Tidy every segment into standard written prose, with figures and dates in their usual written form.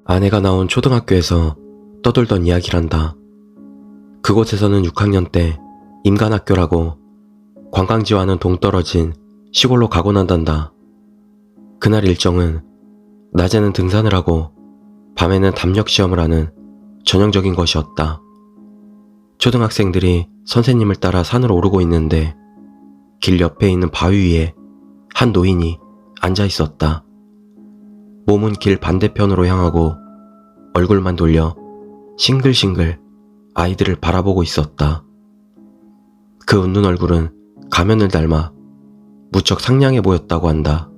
아내가 나온 초등학교에서 떠돌던 이야기란다. 그곳에서는 6학년 때 임간학교라고 관광지와는 동떨어진 시골로 가곤 한단다. 그날 일정은 낮에는 등산을 하고 밤에는 담력 시험을 하는 전형적인 것이었다. 초등학생들이 선생님을 따라 산을 오르고 있는데 길 옆에 있는 바위 위에 한 노인이 앉아 있었다. 몸은 길 반대편으로 향하고 얼굴만 돌려 싱글싱글 아이들을 바라보고 있었다. 그 웃는 얼굴은 가면을 닮아 무척 상냥해 보였다고 한다.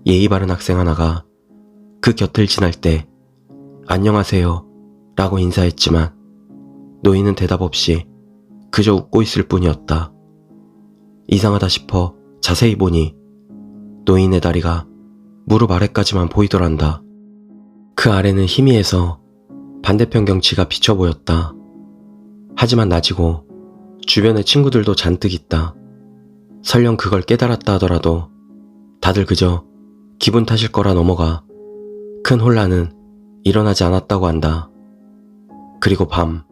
예의 바른 학생 하나가 그 곁을 지날 때 안녕하세요 라고 인사했지만 노인은 대답 없이 그저 웃고 있을 뿐이었다. 이상하다 싶어 자세히 보니 노인의 다리가 무릎 아래까지만 보이더란다. 그 아래는 희미해서 반대편 경치가 비쳐 보였다. 하지만 낮이고 주변에 친구들도 잔뜩 있다. 설령 그걸 깨달았다 하더라도 다들 그저 기분 탓일 거라 넘어가 큰 혼란은 일어나지 않았다고 한다. 그리고 밤,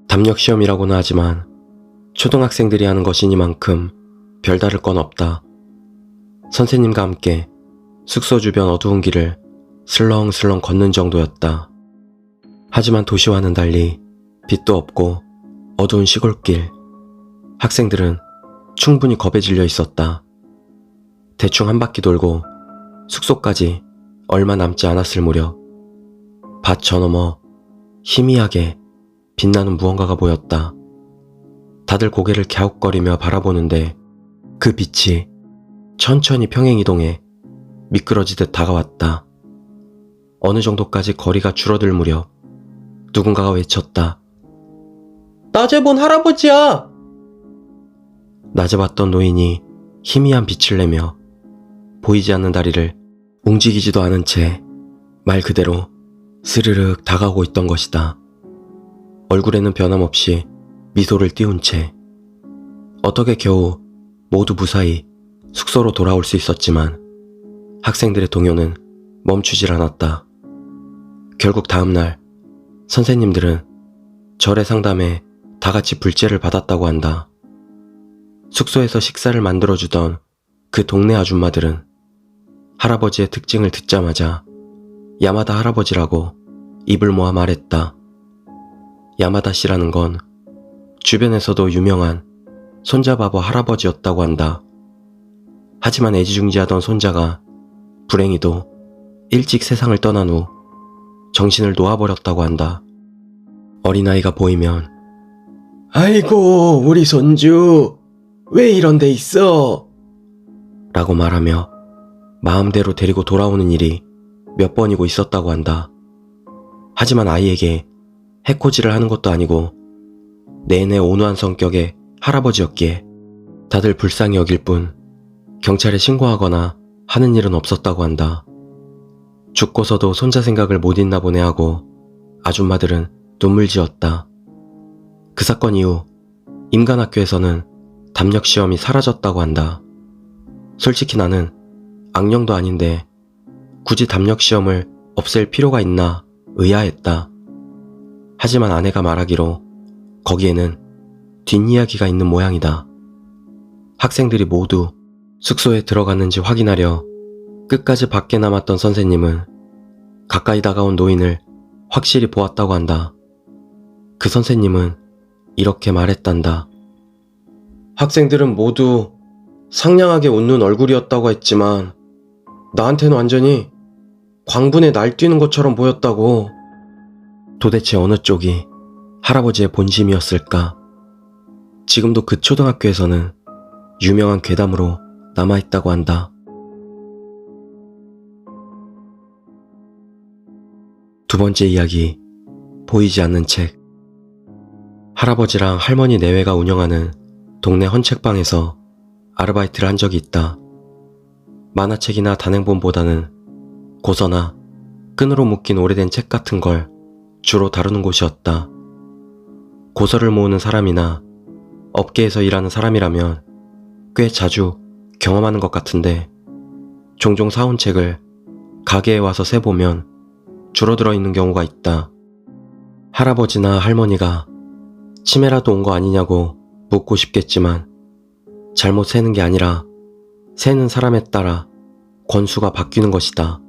담력 시험이라고는 하지만 초등학생들이 하는 것이니만큼 별다를 건 없다. 선생님과 함께 숙소 주변 어두운 길을 슬렁슬렁 걷는 정도였다. 하지만 도시와는 달리 빛도 없고 어두운 시골길. 학생들은 충분히 겁에 질려 있었다. 대충 한 바퀴 돌고 숙소까지 얼마 남지 않았을 무렵 밭 저 너머 희미하게 빛나는 무언가가 보였다. 다들 고개를 갸웃거리며 바라보는데 그 빛이 천천히 평행이동해 미끄러지듯 다가왔다. 어느 정도까지 거리가 줄어들 무렵 누군가가 외쳤다. 낮에 본 할아버지야! 낮에 봤던 노인이 희미한 빛을 내며 보이지 않는 다리를 움직이지도 않은 채 말 그대로 스르륵 다가오고 있던 것이다. 얼굴에는 변함없이 미소를 띄운 채 어떻게 겨우 모두 무사히 숙소로 돌아올 수 있었지만 학생들의 동요는 멈추질 않았다. 결국 다음날 선생님들은 절의 상담에 다 같이 불제를 받았다고 한다. 숙소에서 식사를 만들어주던 그 동네 아줌마들은 할아버지의 특징을 듣자마자 야마다 할아버지라고 입을 모아 말했다. 야마다 씨라는 건 주변에서도 유명한 손자바보 할아버지였다고 한다. 하지만 애지중지하던 손자가 불행히도 일찍 세상을 떠난 후 정신을 놓아버렸다고 한다. 어린아이가 보이면 아이고 우리 손주 왜 이런 데 있어? 라고 말하며 마음대로 데리고 돌아오는 일이 몇 번이고 있었다고 한다. 하지만 아이에게 해코지를 하는 것도 아니고 내내 온화한 성격의 할아버지였기에 다들 불쌍히 여길 뿐 경찰에 신고하거나 하는 일은 없었다고 한다. 죽고서도 손자 생각을 못 잊나 보네 하고 아줌마들은 눈물 지었다. 그 사건 이후 임간학교에서는 담력 시험이 사라졌다고 한다. 솔직히 나는 악령도 아닌데 굳이 담력 시험을 없앨 필요가 있나 의아했다. 하지만 아내가 말하기로 거기에는 뒷이야기가 있는 모양이다. 학생들이 모두 숙소에 들어갔는지 확인하려 끝까지 밖에 남았던 선생님은 가까이 다가온 노인을 확실히 보았다고 한다. 그 선생님은 이렇게 말했단다. 학생들은 모두 상냥하게 웃는 얼굴이었다고 했지만 나한테는 완전히 광분에 날뛰는 것처럼 보였다고. 도대체 어느 쪽이 할아버지의 본심이었을까? 지금도 그 초등학교에서는 유명한 괴담으로 남아있다고 한다. 두 번째 이야기, 보이지 않는 책. 할아버지랑 할머니 내외가 운영하는 동네 헌책방에서 아르바이트를 한 적이 있다. 만화책이나 단행본보다는 고서나 끈으로 묶인 오래된 책 같은 걸 주로 다루는 곳이었다. 고서를 모으는 사람이나 업계에서 일하는 사람이라면 꽤 자주 경험하는 것 같은데 종종 사온 책을 가게에 와서 세보면 줄어들어 있는 경우가 있다. 할아버지나 할머니가 치매라도 온 거 아니냐고 묻고 싶겠지만 잘못 세는 게 아니라 세는 사람에 따라 권수가 바뀌는 것이다.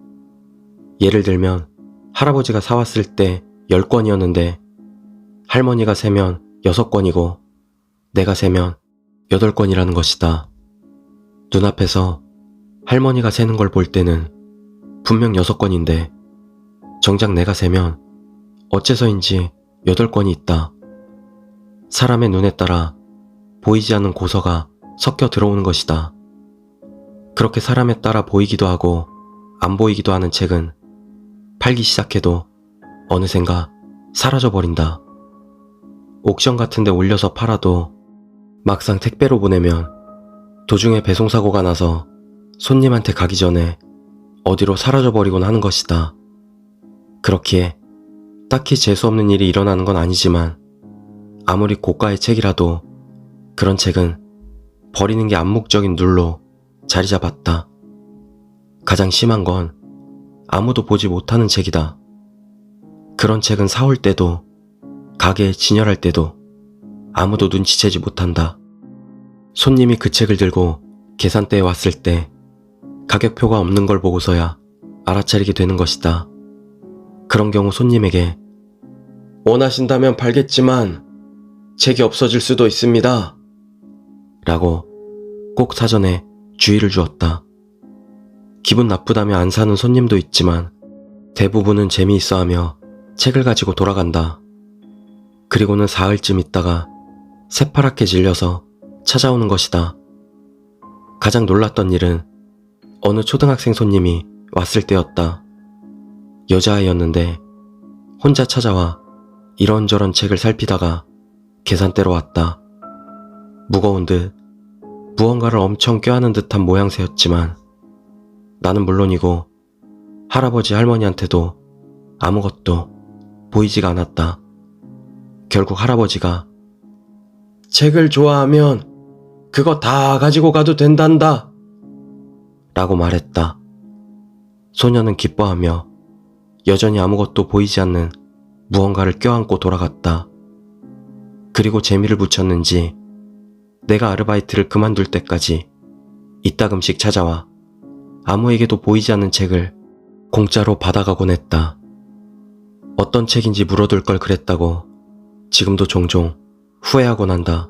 예를 들면 할아버지가 사왔을 때 10권이었는데 할머니가 세면 6권이고 내가 세면 8권이라는 것이다. 눈앞에서 할머니가 세는 걸 볼 때는 분명 6권인데 정작 내가 세면 어째서인지 8권이 있다. 사람의 눈에 따라 보이지 않는 고서가 섞여 들어오는 것이다. 그렇게 사람에 따라 보이기도 하고 안 보이기도 하는 책은 팔기 시작해도 어느샌가 사라져버린다. 옥션 같은 데 올려서 팔아도 막상 택배로 보내면 도중에 배송사고가 나서 손님한테 가기 전에 어디로 사라져버리곤 하는 것이다. 그렇기에 딱히 재수없는 일이 일어나는 건 아니지만 아무리 고가의 책이라도 그런 책은 버리는 게 암묵적인 룰로 자리 잡았다. 가장 심한 건 아무도 보지 못하는 책이다. 그런 책은 사올 때도 가게에 진열할 때도 아무도 눈치채지 못한다. 손님이 그 책을 들고 계산대에 왔을 때 가격표가 없는 걸 보고서야 알아차리게 되는 것이다. 그런 경우 손님에게 원하신다면 팔겠지만 책이 없어질 수도 있습니다. 라고 꼭 사전에 주의를 주었다. 기분 나쁘다며 안 사는 손님도 있지만 대부분은 재미있어 하며 책을 가지고 돌아간다. 그리고는 사흘쯤 있다가 새파랗게 질려서 찾아오는 것이다. 가장 놀랐던 일은 어느 초등학생 손님이 왔을 때였다. 여자아이였는데 혼자 찾아와 이런저런 책을 살피다가 계산대로 왔다. 무거운 듯 무언가를 엄청 껴안은 듯한 모양새였지만 나는 물론이고 할아버지 할머니한테도 아무것도 보이지가 않았다. 결국 할아버지가 책을 좋아하면 그거 다 가지고 가도 된단다 라고 말했다. 소녀는 기뻐하며 여전히 아무것도 보이지 않는 무언가를 껴안고 돌아갔다. 그리고 재미를 붙였는지 내가 아르바이트를 그만둘 때까지 이따금씩 찾아와 아무에게도 보이지 않는 책을 공짜로 받아가곤 했다. 어떤 책인지 물어둘 걸 그랬다고 지금도 종종 후회하곤 한다.